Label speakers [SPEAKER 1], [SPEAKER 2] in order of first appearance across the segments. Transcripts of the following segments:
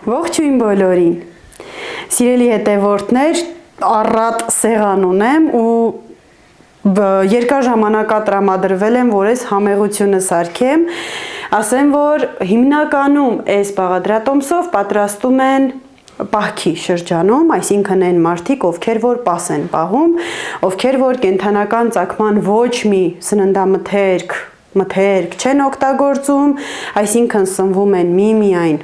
[SPEAKER 1] Ողջույն բոլորին։ Սիրելի հետևորդներ, առատ սեղան ունեմ ու երկար ժամանակ տրամադրվել եմ, որ այս համեղությունը սարքեմ, ասեմ, որ հիմնականում այս բաղադրատոմսով պատրաստում են պահքի շրջանում, այսինքն այն մարդիկ, ովքեր որ պաս են պահում, ովքեր որ կենդանական ծագման ոչ մի սննդամթերք չեն օգտագործում, այսինքն սնվում են միայն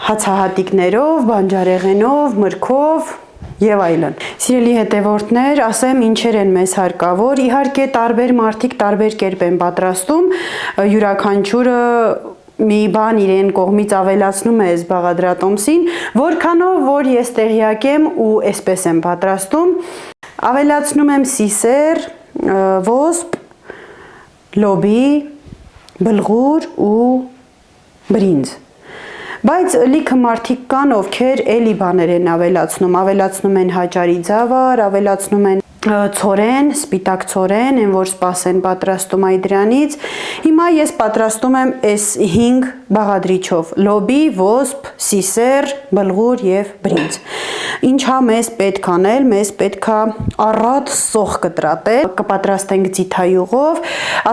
[SPEAKER 1] հացահատիկներով, բանջարեղենով, մրգով եւ այլն։ Սիրելի հետևորդներ, ասեմ ինչեր են մեզ հարկավոր, իհարկե տարբեր մարդիկ տարբեր կերպ են պատրաստում, յուրաքանչյուրը մի բան իրեն կողմից ավելացնում է այս բաղադրատոմսին, որքանով որ ես տեղյակ եմ ու այսպես եմ պատրաստում, ավելացնում եմ սիսեր, ոսպ, լոբի, բլղուր ու բրինձ։ Բայց լիքը մարդիկ կան, ովքեր էլի բաներ են ավելացնում են հաճարի ձավար, ավելացնում են ցորեն, սպիտակ ցորեն, այն որ սպաս են պատրաստում այդ դրանից։ Հիմա ես պատրաստում եմ այս 5 բաղադրիչով՝ լոբի, ոսպ, սիսեր, բլղուր եւ բրինձ։ Ինչա մեզ պետք անել, մեզ պետքա առատ սոխ կտրատել, կպատրաստենք ձիթայուղով։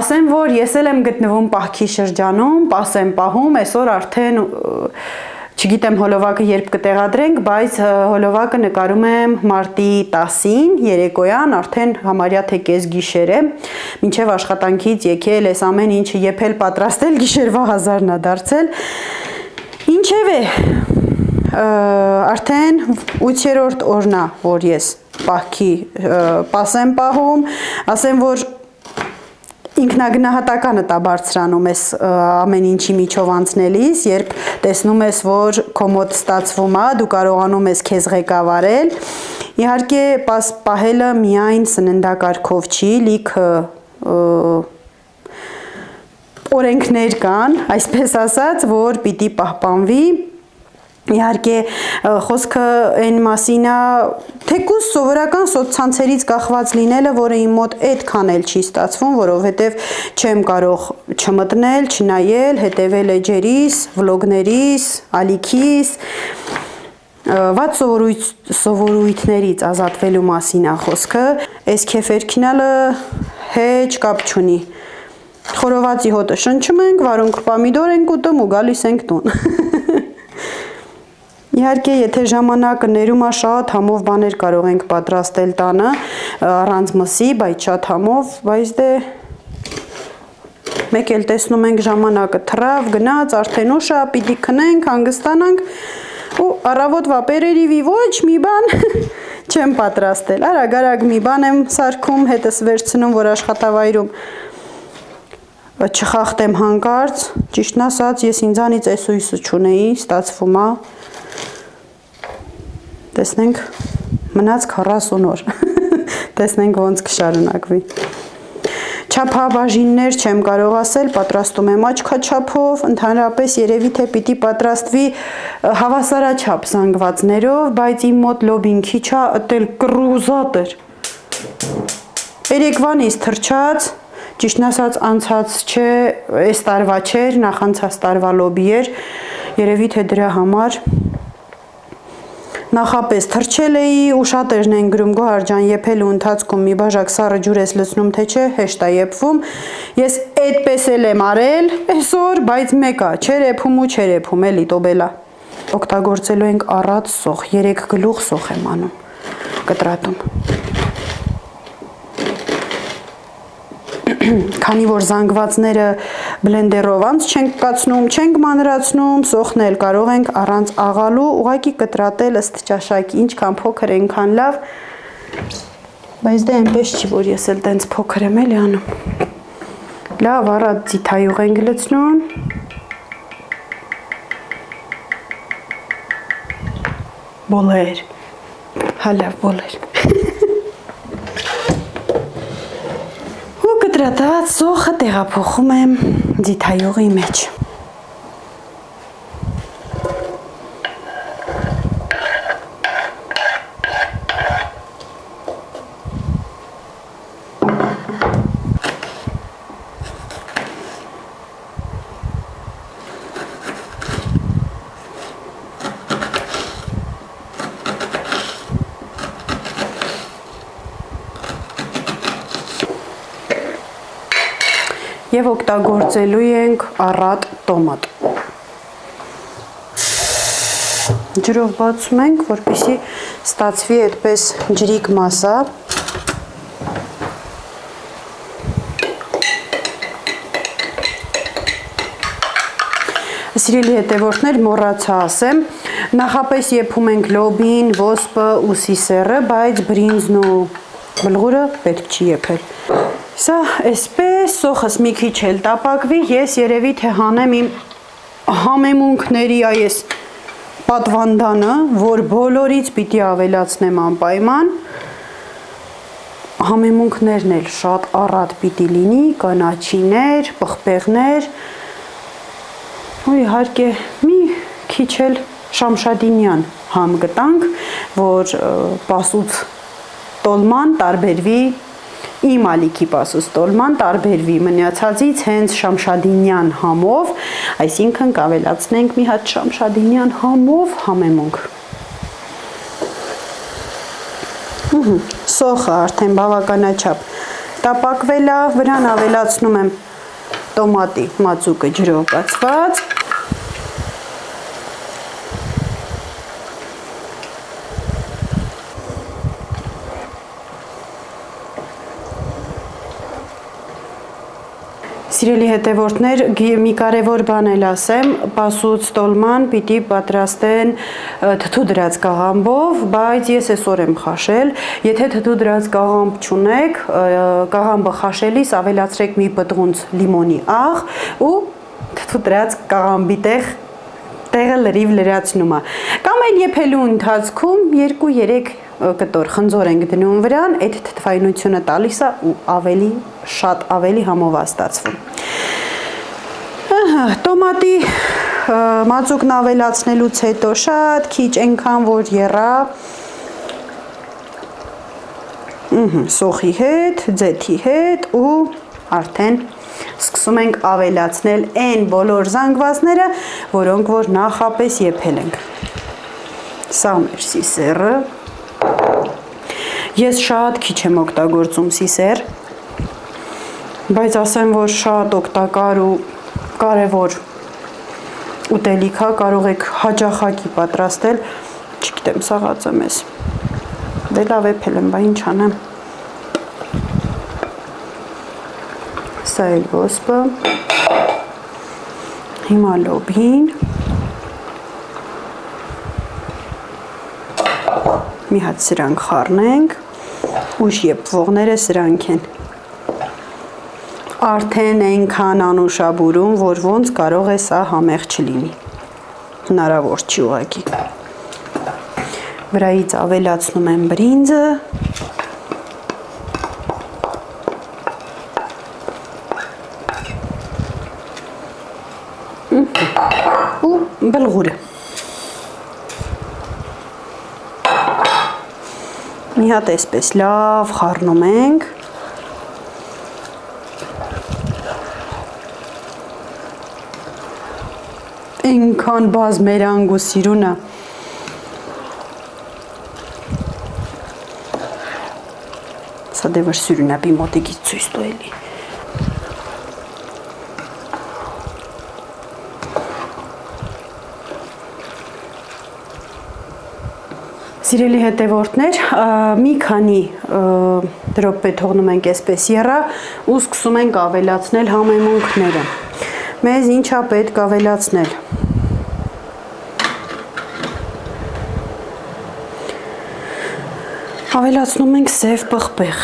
[SPEAKER 1] Ասեմ, որ ես էլ եմ գտնվում պահքի շրջանում, պաս եմ պահում, այսօր արդեն չգիտեմ հոլովակը երբ կտեղադրենք, բայց հոլովակը նկարում եմ մարտի 10-ին, երեկոյան, արդեն համարյա թե կես գիշեր է, մինչև աշխատանքից եկել, այս ամեն ինչը եփել պատրաստել, գիշերվա 1000-ն է դարձել։ Ինչևէ, արդեն 8-րդ օրն է, որ ես պահքի պաս եմ պահում, ասեմ, որ ինքնագնահատականը տա բարձրանում ես ամեն ինչի միջով անցնելիս, երբ տեսնում ես, որ քո մոտ ստացվում է, դու կարողանում ես քեզ ղեկավարել։ Իհարկե, պաս պահելը միայն սննդակարգով չի, լիքը օրենքներ կան, այսպես ասած, որ պիտի պահպանվի։ Իհարկե խոսքը այն մասին է, թեկուզ սովորական սոցցանցերից կախված լինելը, որը իմ մոտ այդքան էլ չի ստացվում, որովհետև չեմ կարող չմտնել, չնայել, հետևել էջերիս, վլոգներիս, ալիքիս, վատ սովորույթներից ազատվելու մասին է խոսքը, այս քեֆերքինալը հեչ կապ չունի։ Խորովածի հոտը շնչում ենք, վարունգ պամիդոր ենք ուտում ու գալիս ենք տուն։ Իհարկե, եթե ժամանակը ներում է, շատ համով բաներ կարող ենք պատրաստել տանը, առանց մսի, բայց շատ համով, բայց դե մեկ էլ տեսնում ենք ժամանակը թռավ, գնաց, արդեն ուշ է, պիտի քնենք, հանգստանանք ու առավոտվա պերերիվի ոչ մի բան չեմ պատրաստել։ Արագ մի բան եմ սարքում, հետս վերցնում, որ աշխատավայրում չխախտեմ հանկարծ, ճիշտն ասած, ես ինձանից այս հույսը չունեի, ստացվում է։ Տեսնենք մնաց 40 օր, տեսնենք ոնց կշարունակվի։ Չափաբաժիններ չեմ կարող ասել, պատրաստում եմ աչքաչափով, ընդհանրապես երևի թե պիտի պատրաստվի հավասարաչափ զանգվածներով, բայց իմ մոտ լոբին քիչ է, ըտել կռուզատ էր։ Երեկվանից թռչած, ճիշտն ասած անցած չէ, այս տարվա չէր, նախանցած տարվա լոբի էր, երևի թե դրա համար նախապես թռչել էի ու շատերն են գրում Գոհար ջան, եփելու ընթացքում մի բաժակ սառը ջուր ես լցնում, թե չէ, հեշտ է եփվում։ Ես այդպես էլ եմ արել այսօր, բայց մեկը չէր եփում ու չէր եփում, էլի տոբելա։ Օգտագործելու ենք առատ սոխ, 3 գլուխ սոխ եմ անում, կտրատում։ Քանի որ զանգվածները բլենդերով անց չենք կացնում, չենք մանրացնում, սոխն էլ կարող ենք առանց աղալու ուղղակի կտրատել ըստ ճաշակի, ինչքան փոքր այնքան լավ, բայց դե այնպես չի, որ ես էլ տենց փոքր եմ էլի անում։ Լավ առատ ձիթայուղ ենք լցնում։ Բոլեր, հալավ բոլեր։ Կտրատած սոխը տեղափոխում եմ ձիթայուղի մեջ։ եւ օգտագործելու ենք առատ տոմատ։ Ջրով բացում ենք, որպեսզի ստացվի այդպես ջրիկ մասա։ Սիրելի հետևորդներ, մոռացա ասեմ, նախապես եփում ենք լոբին, ոսպը ու սիսերը, բայց բրինձն ու բլղուրը պետք չի եփել։ Սա այսպես սոխս մի քիչ էլ տապակվի, ես երևի թե հանեմ իմ համեմունքների այս պատվանդանը, որ բոլորից պիտի ավելացնեմ անպայման։ Համեմունքներն էլ շատ առատ պիտի լինի, կանաչիներ, պղպեղներ, ու իհարկե մի քիչ էլ շամշադինյան համ գտանք, որ պասուց տոլման տարբերվի, իմ ալիքի պասուց տոլման տարբերվի մնացածից հենց շամշադինյան համով, այսինքն կավելացնենք մի հատ շամշադինյան համով համեմունք։ Սոխը արդեն բավականաչափ տապակվել է, վրան ավելացնում եմ տոմատի մածուկը ջրով բացված։ Սիրելի հետևորդներ, մի կարևոր բան էլ ասեմ, պասուց տոլման պիտի պատրաստեն թթու դրած կաղամբով, բայց ես այսօր եմ խաշել, եթե թթու դրած կաղամբ չունեք, կաղամբը խաշելիս ավելացրեք մի պտղունց լիմոնի աղ ու թթու դրած կաղամբի տեղը լրիվ լրացնում է, կամ էլ եփելու ընթացքում 2-3 կտոր խնձոր ենք դնում վրան, այդ թթվայնությունը տալիս է ու ավելի շատ ավելի համով է ստացվում։ Տոմատի մածուկն ավելացնելուց հետո շատ քիչ այնքան որ եռա սոխի հետ, ձեթի հետ ու արդեն սկսում ենք ավելացնել այն բոլոր զանգվածները, որոնք որ նախապես եփել ենք։ Սա մեր սիսերը։ Ես շատ քիչ եմ օգտագործում սիսեր, բայց ասեմ, որ շատ օգտակար ու կարևոր ուտելիք է, կարող եք հաճախակի պատրաստել, չգիտեմ, սաղածը մեզ, դե լավ եփել եմ, բա ինչ անեմ։ Սա էլ ոսպը, հիմա լոբին, մի հատ սրանք խառնենք, ուժ եփվողները սրանք են։ Արդեն այնքան անուշաբուրում, որ ոնց կարող է սա համեղ չլինի։ Հնարավոր չի ուղղակի։ Վրայից ավելացնում եմ բրինձը։ Ու բլղուրը։ Մի հատ այսպես լավ խառնում ենք։ Այնքան բազմերանգ ու սիրունը։ Սա դե որ սիրունը բի մոտիկից ցույց տու էլի։ Սիրելի հետևորդներ, մի քանի րոպե թողնում ենք այսպես եռա ու սկսում ենք ավելացնել համեմունքները։ Մեզ ինչա պետք ավելացնել։ Ավելացնում ենք սև պղպեղ։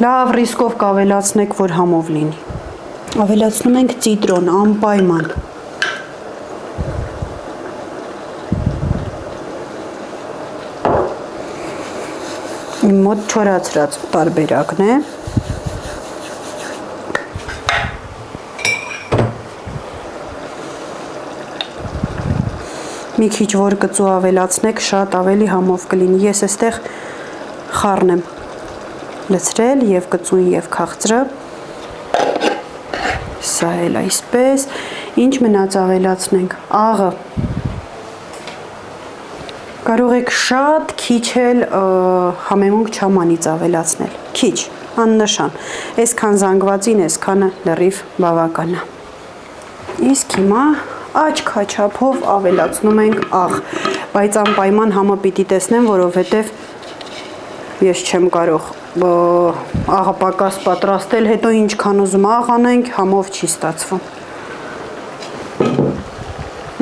[SPEAKER 1] Լավ ռիսկով կավելացնեք, որ համով լինի։ Ավելացնում ենք ցիտրոն, անպայման։ Իմ մոտ չորացրած տարբերակն է։ Մի քիչ որ կծու ավելացնեք, շատ ավելի համով կլինի։ Ես այստեղ խառն եմ լցրել եւ կծուն եւ քաղցրը։ Սա էլ այսպես։ Ինչ մնաց ավելացնենք։ Աղը։ Կարող եք շատ քիչ էլ համեմունք չամանից ավելացնել, քիչ, աննշան։ Այսքան զանգվածին, այսքանը լրիվ բավական է։ Իսկ հիմա աչք հաչափով ավելացնում ենք աղ, բայց անպայման համը պիտի տեսնեմ, որովհետև ես չեմ կարող աղը պակաս պատրաստել, հետո ինչքան ուզում աղ անենք, համով չի ստացվում։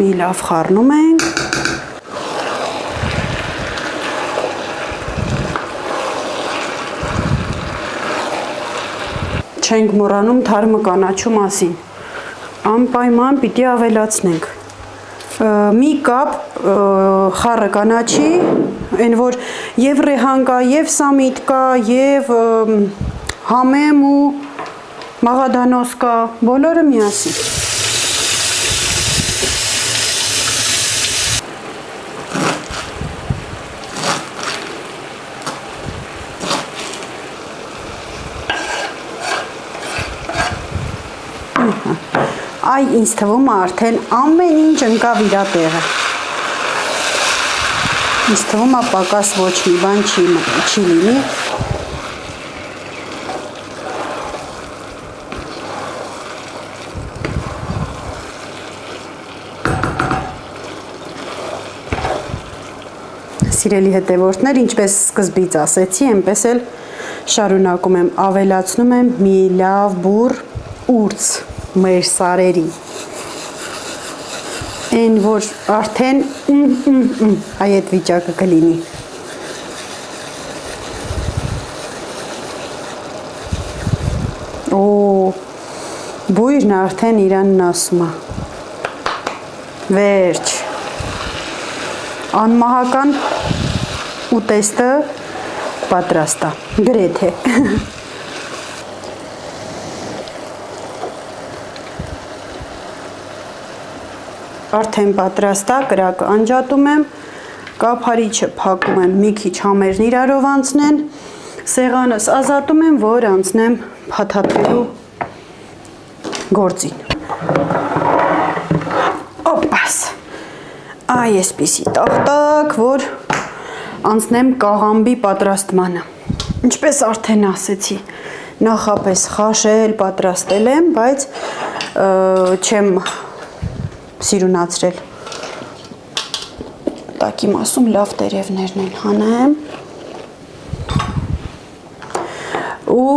[SPEAKER 1] Մի լավ խառնում ենք։ Չենք մոռանում թարմը կանաչու մասին։ Անպայման պիտի ավելացնենք։ Մի կապ խառը կանաչի, այն որ եւ ռեհան կա, եւ սամիտ կա, եւ համեմ ու մաղադանոս կա, բոլորը միասին։ Այ ինձ թվում է արդեն ամեն ինչ ընկավ իր տեղը։ Ինձ թվում է պակաս ոչ մի բան չի լինի։ Սիրելի հետևորդներ, ինչպես սկզբից ասեցի, այնպես էլ շարունակում եմ, ավելացնում եմ մի լավ բուռ ուրց մեր սարերի, այն որ արդեն այ այդ վիճակը կլինի։ Օ, բույրն արդեն իրանն ասում է, վերջ, անմահական ուտեստը պատրաստ է, գրեթե։ Արդեն պատրաստ է, կրակը անջատում եմ, կափարիչը փակում եմ, մի քիչ համերն իրարով անցնեն, սեղանս ազատում եմ, որ անցնեմ փաթաթվելու գործին։ Օպաս, այ այսպիսի տախտակ, որ անցնեմ կաղամբի պատրաստմանը։ Ինչպես արդեն ասեցի, նախապես խաշել, պատրաստել եմ, բայց չեմ սիրունացրել։ Տակի մասում լավ տերևներն են հանեմ։ Ու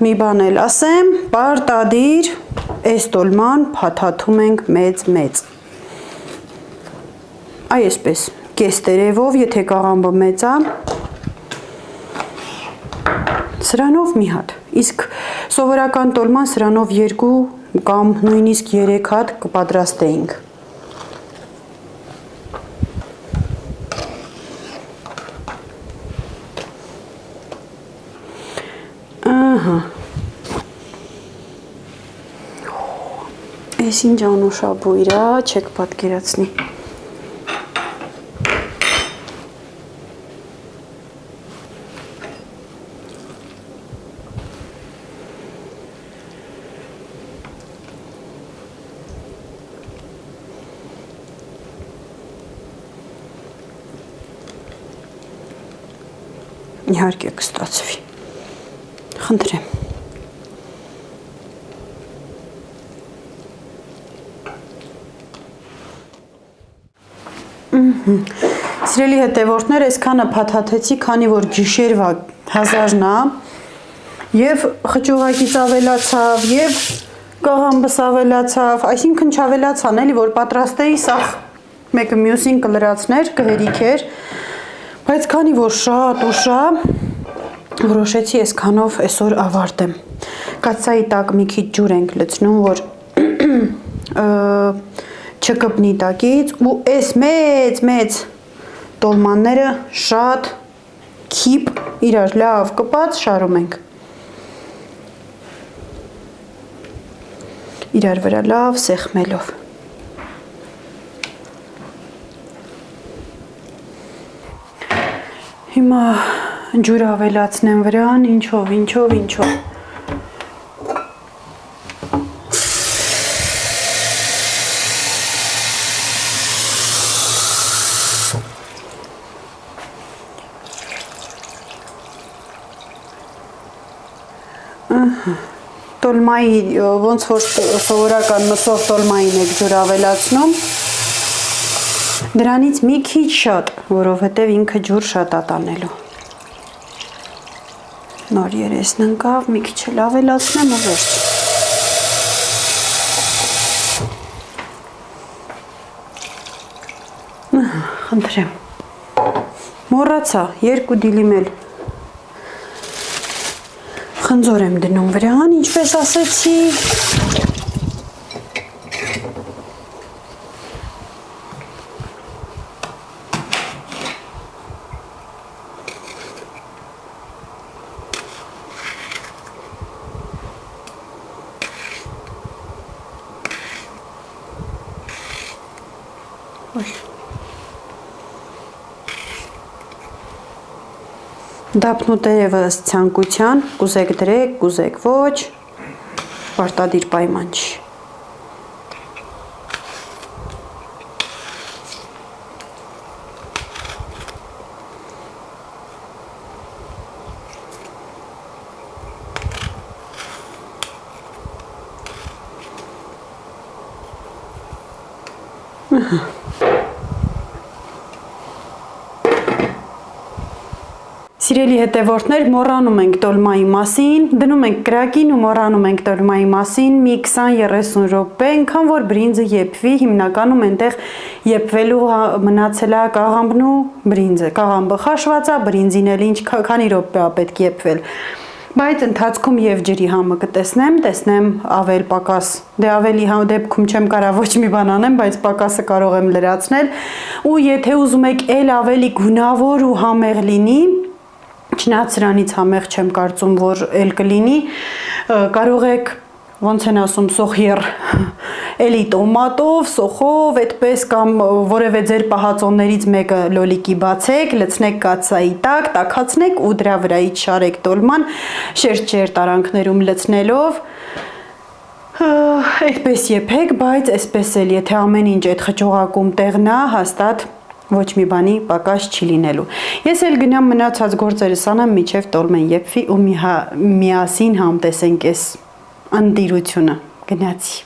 [SPEAKER 1] մի բան էլ ասեմ, պարտադիր այս տոլման փաթաթում ենք մեծ-մեծ։ Այ այսպես, կես տերևով, եթե կաղամբը մեծ է, սրանով մի հատ, իսկ սովորական տոլման սրանով 2 կամ նույնիսկ 3 հատ կպատրաստեինք։ Ահա։ Այս ինչ անուշա բույր է, չեք պատկերացնի։ Իհարկե կստացվի, խնդրեմ։ Սիրելի հետևորդներ, այսքանը փաթաթեցի, քանի որ գիշերվա հազարն է, և խճուղակից ավելացավ, և կաղամբս ավելացավ, այսինքն չավելացան, էլի, որ պատրաստեի, սաղ մեկը մյուսին կլրացներ, կհերիքեր, բայց քանի որ շատ ուշ է, որոշեցի այսքանով այսօր ավարտեմ։ Կաթսայի տակ մի քիչ ջուր ենք լցնում, որ չկպնի տակից, ու այս մեծ տոլմանները շատ քիպ իրար լավ կպած շարում ենք։ Իրար վրա լավ սեղմելով։ Հիմա ջուր ավելացնեմ վրան, ինչով։ Տոլմայի ոնց որ սովորական մսով տոլմային եք ջուր ավելացնում, դրանից մի քիչ շատ, որովհետև ինքը ջուր շատ է տանելու։ Նոր երեսն ընկավ, մի քիչ էլ ավելացնեմ ու վերջ։ Խնդրեմ։ Մոռացա, 2 դիլիմ էլ խնձոր եմ դնում վրան, ինչպես ասեցի։ Դափնուտերը ըստ ցանկության, կուզեք դրեք, կուզեք ոչ, պարտադիր պայման չի։ Սիրելի հետևորդներ, մոռանում ենք տոլմայի մասին, դնում ենք կրակին ու մոռանում ենք տոլմայի մասին մի 20-30 րոպե, այնքան որ բրինձը եփվի, հիմնականում այնտեղ եփվելու մնացել է կաղամբն ու բրինձը, կաղամբը խաշված է, բրինձին էլ ինչ քանի րոպե է պետք եփվել։ Բայց ընթացքում եւ ջրի համը կտեսնեմ ավել պակաս, դե ավելի դեպքում չեմ կարող ոչ մի բան անեմ, բայց պակասը կարող եմ լրացնել, ու եթե ուզում եք էլ ավելի գունավոր ու համեղ լինի, չնայած սրանից համեղ չեմ կարծում, որ էլ կլինի, կարող եք, ոնց են ասում, սոխիեր, էլի տոմատով, սոխով, այդպես կամ որևէ ձեր պահածոներից մեկը լոլիկի բացեք, լցնեք կաթսայի տակ, տաքացնեք ու դրա վրայից շարեք տոլման, շերտ արանքներում լցնելով, այդպես եփեք, բայց այսպես էլ, եթե ամեն ինչ այդ խճողակում տեղն է, հաստատ ոչ մի բանի պակաս չի լինելու։ Ես էլ գնամ մնացած գործերս անեմ, մինչև տոլմեն եփվի ու միասին համտեսենք այս անդիրությունը։ Գնացի։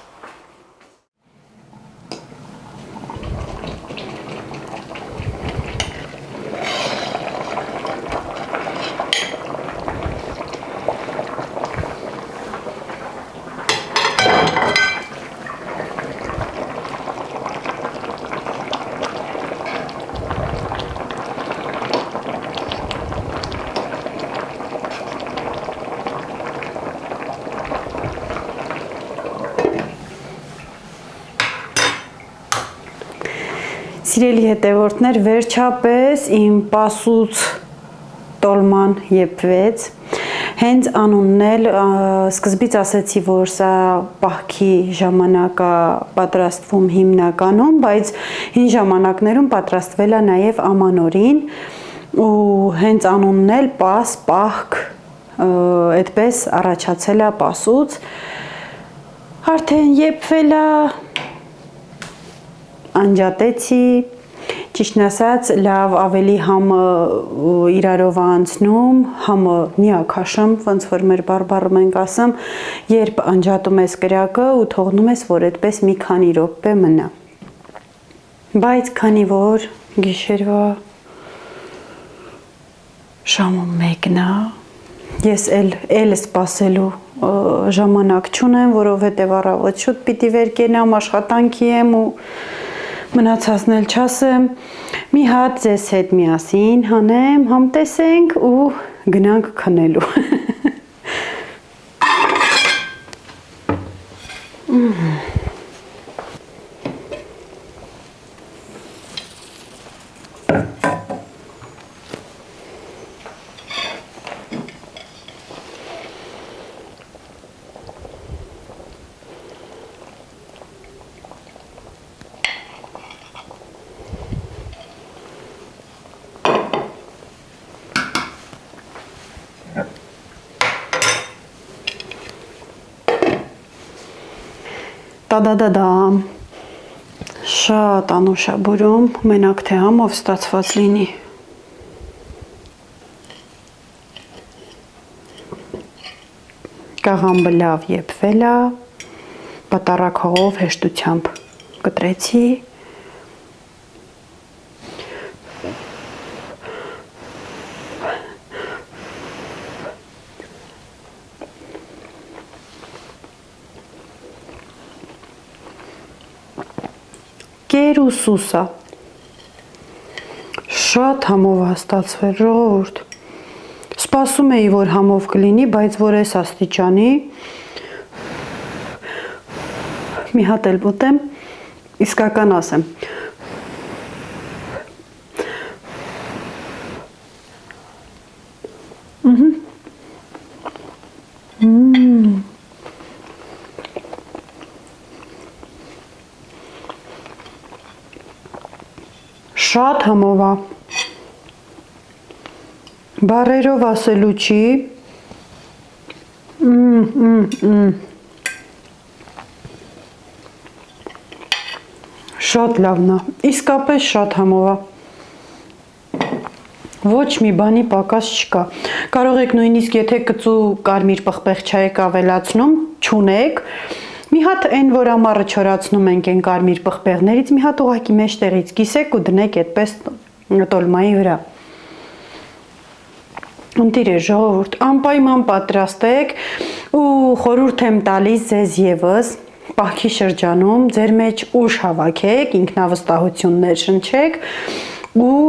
[SPEAKER 1] Սիրելի հետևորդներ, վերջապես իմ պասուց տոլման եփվեց, հենց անունն էլ սկզբից ասեցի, որ սա պահքի ժամանակ է պատրաստվում հիմնականում, բայց հին ժամանակներում պատրաստվել է նաև ամանորին ու հենց անունն էլ պաս, պահք, այդպես առաջացել է պասուց, արդեն եփվել է, անջատեցի, ճիշտն ասած, լավ ավելի համը իրարով անցնում, համը միակաշմ, ոնց որ մեր բարբառում ենք ասում, երբ անջատում ես կրակը ու թողնում ես, որ այդպես մի քանի րոպե մնա։ Բայց քանի որ գիշերվա ժամը 1-ն է, ես էլ սպասելու ժամանակ չունեմ, որովհետև առավոտ շուտ պիտի վեր կենամ, աշխատանքի եմ ու մնացածն էլ չասեմ, մի հատ ձեզ հետ միասին հանեմ, համտեսենք ու գնանք քնելու։ Տադադադամ, շատ անուշաբուրում, մենակ թե համով ստացված լինի։ Կաղամբը լավ եփվել է, պատարակ հողով հեշտությամբ կտրեցի։ Կեր ու սուսա։ Շատ համով հաստացվել, ժողովուրդ։ Սպասում էի, որ համով կլինի, բայց որ այս աստիճանի մի հատ էլ ուտեմ, իսկական ասեմ։ Շատ համով է։ Բառերով ասելու չի։ Շատ լավն է, իսկապես շատ համով է։ Ոչ մի բանի պակաս չկա։ Կարող եք նույնիսկ եթե կծու կարմիր պղպեղ չա եք ավելացնում, չունեք, մի հատ այն որ ամառը չորացնում ենք այն կարմիր պղպեղներից, մի հատ ուղղակի մեջտեղից կիսեք ու դնեք այդպես տոլմայի վրա։ Ընտիրեր ժողովուրդ, անպայման պատրաստեք ու խորհուրդ եմ տալիս ձեզ եւս պահքի շրջանում ձեր մեջ ուժ հավաքեք, ինքնավստահություններ շնչեք ու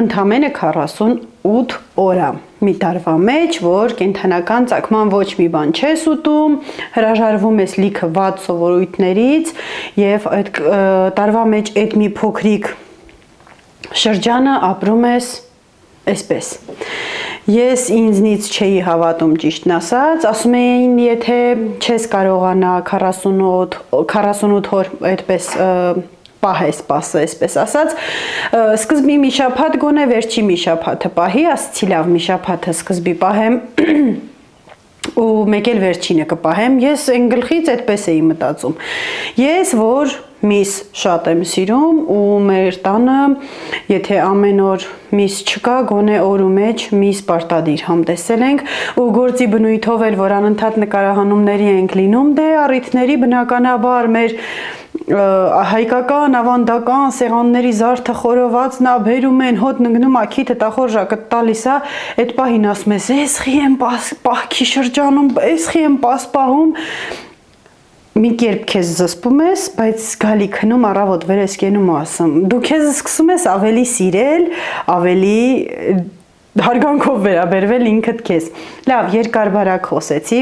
[SPEAKER 1] ընդամենը 48 օր մի տարվա մեջ, որ կենթանական ծագման ոչ մի բան չես ուտում, հրաժարվում ես լիքը վատ սովորույթներից եւ այդ տարվա մեջ այդ մի փոքրիկ շրջանը ապրում ես այսպես։ Ես ինձնից չէի հավատում ճիշտն ասած, ասում էին, եթե չես կարողանա 48 օր այդպես պահես, այսպես ասած, սկզբի մի շաբաթ գոնե վերջի մի շաբաթը պահի, ասացի լավ մի շաբաթը սկզբի պահեմ ու մեկ էլ վերջինը կպահեմ, ես այն գլխից այդպես էի մտածում։ Ես որ միս շատ եմ սիրում ու մեր տանը, եթե ամեն օր միս չկա, գոնե օրու մեջ միս պարտադիր համտեսել ենք ու գործի բնույթով էլ, որ անընդհատ նկարահանումների ենք լինում, դե առիթների բնականաբար մեր հայկական, ավանդական սեղանների զարդը խորովածն է, բերում են, հոտ նգնում, աքիթը տախորժակը տալիս է, այդ պահին ասում ես, ես խի եմ պահքի շրջանում, ես խի եմ պահում, մի կերպ քեզ զսպում ես, բայց գալի քնում առավոտ վեր ես կենում ու ասում, դու քեզ սկսում ես ավելի սիրել, ավելի հարգանքով վերաբերվել ինքդ քեզ։ Լավ, երկար բարակ խոսեցի։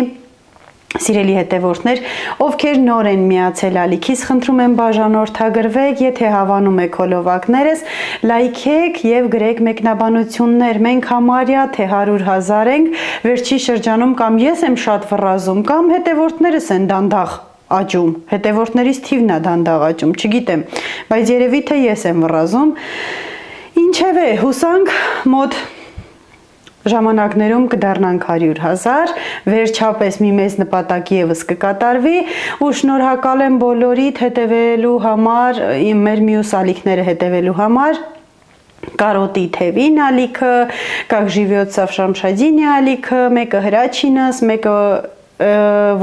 [SPEAKER 1] Սիրելի հետևորդներ, ովքեր նոր են միացել ալիքիս, խնդրում եմ բաժանորդագրվեք, եթե հավանում եք հոլովակներս, լայքեք եւ գրեք մեկնաբանություններ, մենք համարյա թե 100,000 ենք, վերջի շրջանում կամ ես եմ շատ վռազում, կամ հետևորդներս են դանդաղ աճում, հետևորդներից թիվն է դանդաղ աճում, չգիտեմ, բայց երևի թե ես եմ վռազում, ինչևէ, հուսանք մոտ ժամանակներում կդառնանք 100,000, վերջապես մի մեծ նպատակ եւս կկատարվի ու շնորհակալ եմ բոլորիդ հետևելու համար, մեր մյուս ալիքները հետևելու համար, կարոտի թևին ալիքը, как живется в Շամշադինի ալիքը, մեկը հրաչինս, մեկը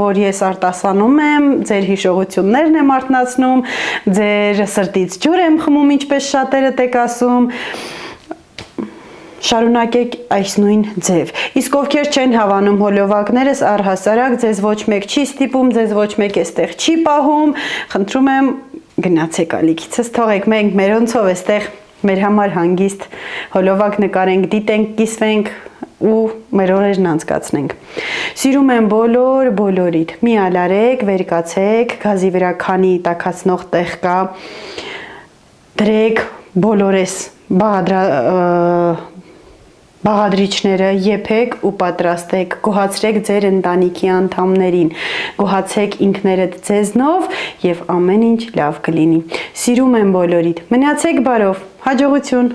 [SPEAKER 1] որ ես արտասանում եմ, ձեր հիշողություններն եմ արթնացնում, ձեր սրտից ջուր եմ խմում, ինչպես շատերդ եք ասում, շարունակեք այս նույն ձև։ Իսկ ովքեր չեն հավանում հոլովակներս, առհասարակ ձեզ ոչ մեկ չի ստիպում, ձեզ ոչ մեկ էստեղ չի պահում, խնդրում եմ գնացեք ալիքիցս, թողեք մենք մերոնցով էստեղ մեր համար հանգիստ հոլովակ նկարենք, դիտենք, կիսվենք ու մեր օրերն անցկացնենք։ Սիրում եմ բոլորիդ, մի ալարեք, վեր կացեք, գազի վրա քանի տաքացնող տեղ կա, դրեք բոլորես բաղադրիչները եփեք ու պատրաստեք, գոհացրեք ձեր ընտանիքի անդամներին, գոհացեք ինքներդ ձեզնով եւ ամեն ինչ լավ կլինի։ Սիրում եմ բոլորիդ, մնացեք բարով, հաջողություն։